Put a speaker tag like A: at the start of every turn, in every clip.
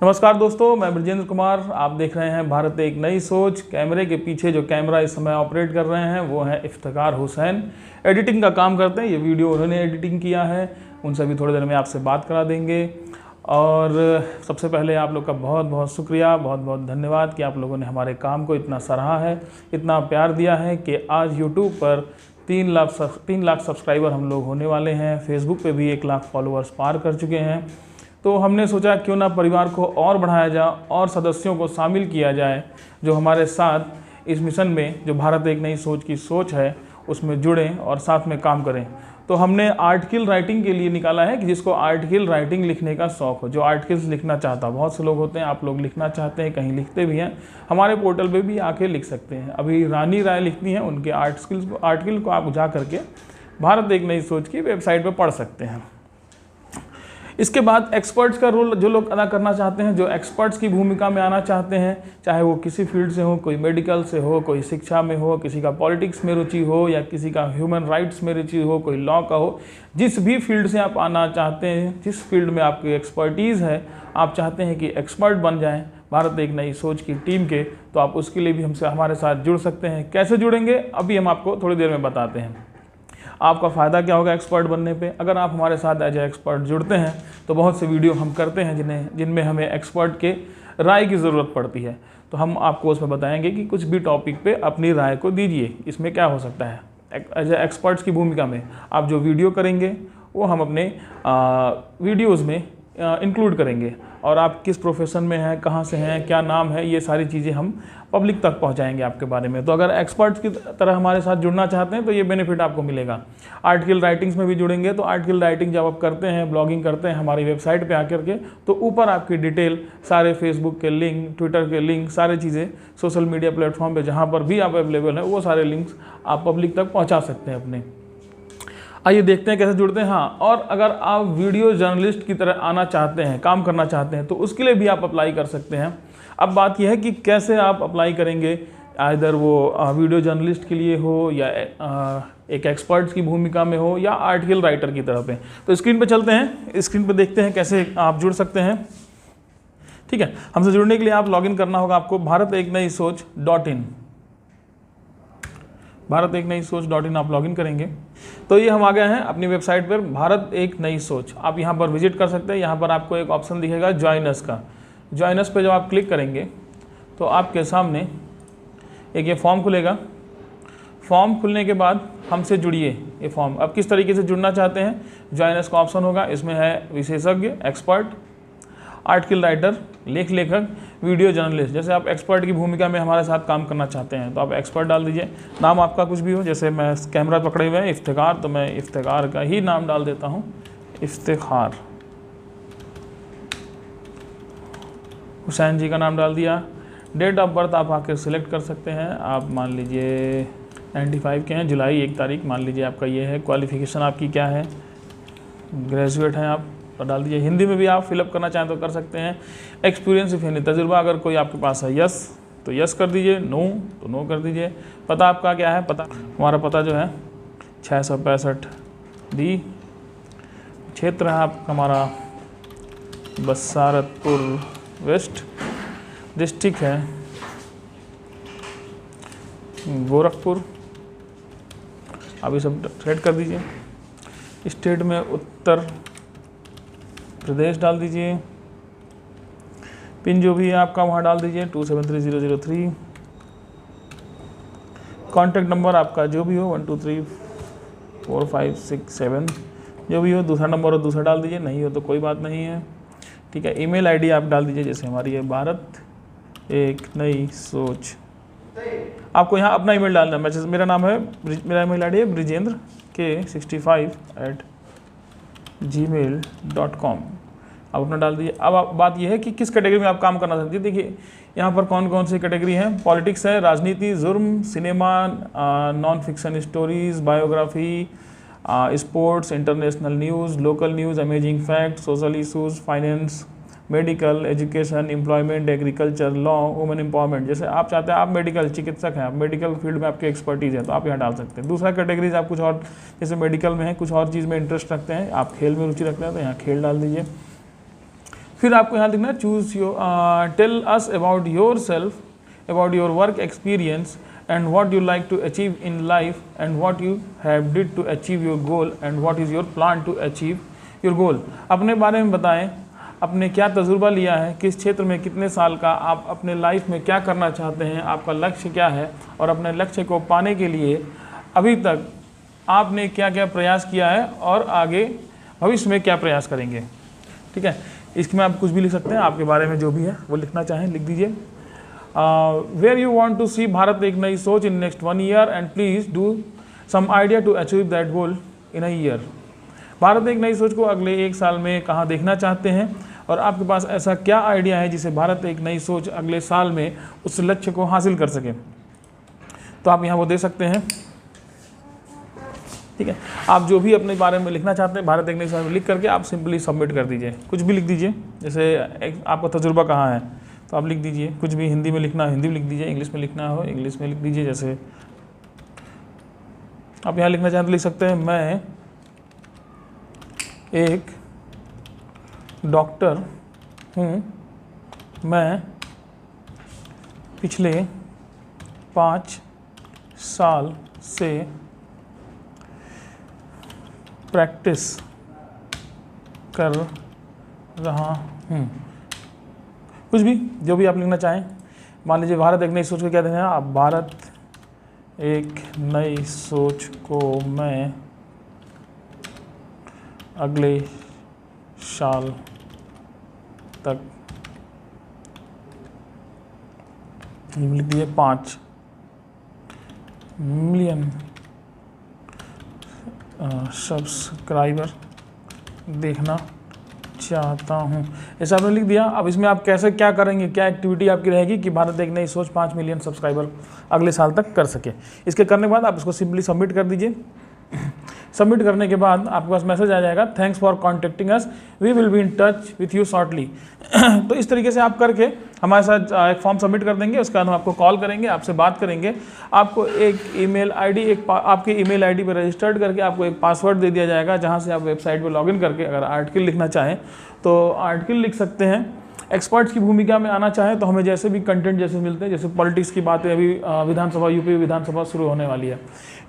A: नमस्कार दोस्तों, मैं ब्रजेंद्र कुमार। आप देख रहे हैं भारत एक नई सोच। कैमरे के पीछे जो कैमरा इस समय ऑपरेट कर रहे हैं वो है इफ्तिखार हुसैन। एडिटिंग का काम करते हैं, ये वीडियो उन्होंने एडिटिंग किया है। उनसे भी थोड़ी देर में आपसे बात करा देंगे। और सबसे पहले आप लोग का बहुत बहुत शुक्रिया, बहुत बहुत धन्यवाद कि आप लोगों ने हमारे काम को इतना सराहा है, इतना प्यार दिया है कि आज यूट्यूब पर 3 लाख सब्सक्राइबर हम लोग होने वाले हैं। फेसबुक पे भी 1 लाख फॉलोअर्स पार कर चुके हैं। तो हमने सोचा क्यों ना परिवार को और बढ़ाया जाए और सदस्यों को शामिल किया जाए जो हमारे साथ इस मिशन में, जो भारत एक नई सोच की सोच है, उसमें जुड़ें और साथ में काम करें। तो हमने आर्टिकल राइटिंग के लिए निकाला है कि जिसको आर्टिकल राइटिंग लिखने का शौक़ हो, जो आर्टिकल्स लिखना चाहता, बहुत से लोग होते हैं, आप लोग लिखना चाहते हैं, कहीं लिखते भी हैं, हमारे पोर्टल पे भी आके लिख सकते हैं। अभी रानी राय लिखती हैं, उनके आर्टिकल को आप जा करके भारत एक नई सोच की वेबसाइट पर पढ़ सकते हैं। इसके बाद एक्सपर्ट्स का रोल जो लोग अदा करना चाहते हैं, जो एक्सपर्ट्स की भूमिका में आना चाहते हैं, चाहे वो किसी फील्ड से हो, कोई मेडिकल से हो, कोई शिक्षा में हो, किसी का पॉलिटिक्स में रुचि हो, या किसी का ह्यूमन राइट्स में रुचि हो, कोई लॉ का हो, जिस भी फील्ड से आप आना चाहते हैं, जिस फील्ड में आपकी एक्सपर्टीज़ है, आप चाहते हैं कि एक्सपर्ट बन जाएं भारत एक नई सोच की टीम के, तो आप उसके लिए भी हमारे साथ जुड़ सकते हैं। कैसे जुड़ेंगे अभी हम आपको थोड़ी देर में बताते हैं। आपका फ़ायदा क्या होगा एक्सपर्ट बनने पे? अगर आप हमारे साथ एज ए एक्सपर्ट जुड़ते हैं तो बहुत से वीडियो हम करते हैं जिनमें हमें एक्सपर्ट के राय की ज़रूरत पड़ती है। तो हम आपको उसमें बताएंगे कि कुछ भी टॉपिक पे अपनी राय को दीजिए, इसमें क्या हो सकता है। एज ए एक्सपर्ट्स की भूमिका में आप जो वीडियो करेंगे वो हम अपने वीडियोज़ में इंक्लूड करेंगे, और आप किस प्रोफेशन में हैं, कहाँ से हैं, क्या नाम है, ये सारी चीज़ें हम पब्लिक तक पहुंचाएंगे आपके बारे में। तो अगर एक्सपर्ट्स की तरह हमारे साथ जुड़ना चाहते हैं तो ये बेनिफिट आपको मिलेगा। आर्टिकल राइटिंग्स में भी जुड़ेंगे तो आर्टिकल राइटिंग जब आप करते हैं, ब्लॉगिंग करते हैं हमारी वेबसाइट पे आकर के, तो ऊपर आपकी डिटेल, सारे फेसबुक के लिंक, ट्विटर के लिंक, सारी चीज़ें सोशल मीडिया प्लेटफॉर्म पर जहाँ पर भी आप अवेलेबल हैं वो सारे लिंक्स आप पब्लिक तक पहुँचा सकते हैं अपने। आइए देखते हैं कैसे जुड़ते हैं। हाँ, और अगर आप वीडियो जर्नलिस्ट की तरह आना चाहते हैं, काम करना चाहते हैं, तो उसके लिए भी आप अप्लाई कर सकते हैं। अब बात यह है कि कैसे आप अप्लाई करेंगे, आइदर वो वीडियो जर्नलिस्ट के लिए हो, या एक एक्सपर्ट्स की भूमिका में हो, या आर्टिकल राइटर की तरफ पे। तो स्क्रीन पे चलते हैं, स्क्रीन पे देखते हैं कैसे आप जुड़ सकते हैं। ठीक है, हमसे जुड़ने के लिए आप लॉगिन करना होगा आपको bharat-ek-nayi-soch.in। bharat-ek-nayi-soch.in आप लॉगिन करेंगे तो ये हम आ गए हैं अपनी वेबसाइट पर, भारत एक नई सोच। आप यहाँ पर विजिट कर सकते हैं। यहाँ पर आपको एक ऑप्शन दिखेगा ज्वाइन अस का। ज्वाइन अस पे जब आप क्लिक करेंगे तो आपके सामने एक ये फॉर्म खुलेगा। फॉर्म खुलने के बाद हमसे जुड़िए। ये फॉर्म अब किस तरीके से जुड़ना चाहते हैं, ज्वाइन अस का ऑप्शन होगा। इसमें है विशेषज्ञ, एक्सपर्ट, आर्टिकल राइटर, लेखक, वीडियो जर्नलिस्ट। जैसे आप एक्सपर्ट की भूमिका में हमारे साथ काम करना चाहते हैं तो आप एक्सपर्ट डाल दीजिए। नाम आपका कुछ भी हो, जैसे मैं कैमरा पकड़े हुए हैं इफ्तिखार, तो मैं इफ्तिखार का ही नाम डाल देता हूँ, इफ्तिखार। हुसैन जी का नाम डाल दिया। डेट ऑफ बर्थ आप आकर सिलेक्ट कर सकते हैं। आप मान लीजिए 95 के हैं, जुलाई 1 तारीख मान लीजिए आपका ये है। क्वालिफिकेशन आपकी क्या है, ग्रेजुएट हैं आप, तो डाल दीजिए। हिंदी में भी आप फिलअप करना चाहें तो कर सकते हैं। एक्सपीरियंस इफ यानी तजुर्बा अगर कोई आपके पास है, यस तो यस कर दीजिए, नो तो नो कर दीजिए। पता आपका क्या है, पता हमारा पता जो है 665 डी, क्षेत्र है आपका हमारा बसारतपुर वेस्ट, डिस्ट्रिक्ट है गोरखपुर। अभी सब सेट कर दीजिए। स्टेट में उत्तर प्रदेश डाल दीजिए। पिन जो भी है आपका वहाँ डाल दीजिए 273003। कॉन्टैक्ट नंबर आपका जो भी हो 123456 जो भी हो, दूसरा नंबर हो दूसरा डाल दीजिए, नहीं हो तो कोई बात नहीं है। ठीक है, ईमेल आईडी आप डाल दीजिए, जैसे हमारी है भारत एक नई सोच। आपको यहाँ अपना ईमेल डालना है। मेरा नाम है, मेरा ईमेल आईडी है ब्रिजेंद्र k65@gmail.com। आप अपना डाल दीजिए। अब बात यह है कि किस कैटेगरी में आप काम करना चाहते हैं। देखिए यहाँ पर कौन कौन सी कैटेगरी हैं। पॉलिटिक्स है, राजनीति, जुर्म, cinema, non fiction stories, biography, sports, international news, local news, amazing fact, social issues, finance, medical, education, employment, agriculture, law, women empowerment. जैसे आप चाहते हैं, आप मेडिकल चिकित्सक हैं, आप मेडिकल फील्ड में आपकी एक्सपर्टीज़ है तो आप यहाँ डाल सकते हैं। दूसरा कैटेगरीज आप कुछ और, जैसे मेडिकल में है, कुछ और चीज़ में इंटरेस्ट रखते हैं, आप खेल में रुचि रखते हैं तो यहाँ खेल डाल दीजिए। फिर आपको यहाँ लिखना है choose your, tell us about yourself, about your work experience and what you like to achieve in life and what you have did to achieve your goal and what is your plan to achieve your goal। अपने बारे में बताएं, आपने क्या तजुर्बा लिया है, किस क्षेत्र में कितने साल का, आप अपने लाइफ में क्या करना चाहते हैं, आपका लक्ष्य क्या है और अपने लक्ष्य को पाने के लिए अभी तक आपने क्या क्या प्रयास किया है और आगे भविष्य में क्या प्रयास करेंगे। ठीक है, इसमें आप कुछ भी लिख सकते हैं, आपके बारे में जो भी है वो लिखना चाहें लिख दीजिए। Where you want to see Bharat एक नई सोच in next 1 year and please do some idea to achieve that goal in a year। Bharat एक नई सोच को अगले 1 साल में कहाँ देखना चाहते हैं और आपके पास ऐसा क्या आइडिया है जिसे भारत एक नई सोच अगले साल में उस लक्ष्य को हासिल कर सके। तो आप यहाँ वो दे सकते हैं। ठीक है, आप जो भी अपने बारे में लिखना चाहते हैं भारत एक नई सोच लिख करके आप सिंपली सबमिट कर दीजिए। कुछ भी लिख दीजिए, जैसे आपका तजुर्बा कहाँ है तो आप लिख दीजिए, कुछ भी हिंदी में लिखना है हिंदी में लिख दीजिए, इंग्लिश में लिखना हो इंग्लिश में लिख दीजिए। जैसे आप यहाँ लिखना चाहें तो लिख सकते हैं, मैं एक डॉक्टर हूँ, मैं पिछले 5 साल से प्रैक्टिस कर रहा हूँ। कुछ भी जो भी आप लिखना चाहें। मान लीजिए भारत एक नई सोच को क्या देना है आप, भारत एक नई सोच को मैं अगले साल तक लिख दिए 5 मिलियन सब्सक्राइबर देखना चाहता हूँ, ऐसा आपने लिख दिया। अब इसमें आप कैसे क्या करेंगे, क्या एक्टिविटी आपकी रहेगी कि भारत एक नई सोच 5 मिलियन सब्सक्राइबर अगले साल तक कर सके। इसके करने के बाद आप इसको सिंपली सबमिट कर दीजिए। सबमिट करने के बाद आपके पास मैसेज आ जाएगा, thanks for contacting us, we will be in touch with you shortly. तो इस तरीके से आप करके हमारे साथ एक फॉर्म सबमिट कर देंगे, उसके बाद हम आपको कॉल करेंगे, आपसे बात करेंगे। आपको एक ईमेल आईडी आपके ईमेल आईडी पर रजिस्टर्ड करके आपको एक पासवर्ड दे दिया जाएगा, जहां से आप वेबसाइट पर लॉगिन करके अगर आर्टिकल लिखना चाहें तो आर्टिकल लिख सकते हैं। एक्सपर्ट्स की भूमिका में आना चाहें तो हमें जैसे भी कंटेंट जैसे मिलते हैं, जैसे पॉलिटिक्स की बातें, अभी विधानसभा यूपी विधानसभा शुरू होने वाली है।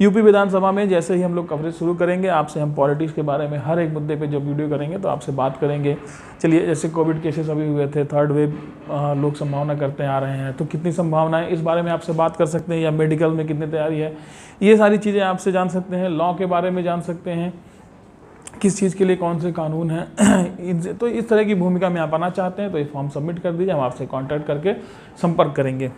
A: यूपी विधानसभा में जैसे ही हम लोग कवरेज शुरू करेंगे, आपसे हम पॉलिटिक्स के बारे में हर एक मुद्दे पे जो वीडियो करेंगे तो आपसे बात करेंगे। चलिए, जैसे कोविड केसेस अभी हुए थे, 3rd वेव लोग संभावना करते आ रहे हैं, तो कितनी संभावना है इस बारे में आपसे बात कर सकते हैं, या मेडिकल में कितनी तैयारी है, ये सारी चीज़ें आपसे जान सकते हैं। लॉ के बारे में जान सकते हैं, किस चीज़ के लिए कौन से कानून हैं। तो इस तरह की भूमिका में आप आना चाहते हैं तो ये फॉर्म सबमिट कर दीजिए, हम आपसे कांटेक्ट करके संपर्क करेंगे।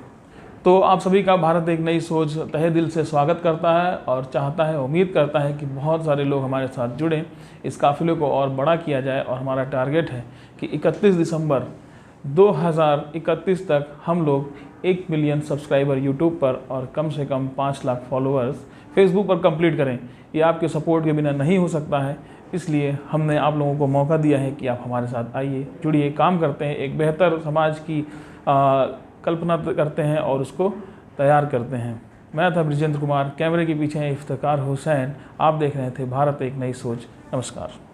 A: तो आप सभी का भारत एक नई सोच तहे दिल से स्वागत करता है और चाहता है, उम्मीद करता है कि बहुत सारे लोग हमारे साथ जुड़ें, इस काफिले को और बड़ा किया जाए। और हमारा टारगेट है कि 31 दिसंबर 2031 तक हम लोग 1 मिलियन सब्सक्राइबर यूट्यूब पर और कम से कम 5 लाख फॉलोअर्स फेसबुक पर कंप्लीट करें। ये आपके सपोर्ट के बिना नहीं हो सकता है, इसलिए हमने आप लोगों को मौका दिया है कि आप हमारे साथ आइए, जुड़िए, काम करते हैं, एक बेहतर समाज की कल्पना करते हैं और उसको तैयार करते हैं। मैं था ब्रिजेंद्र कुमार, कैमरे के पीछे हैं इफ्तिकार हुसैन। आप देख रहे थे भारत एक नई सोच। नमस्कार।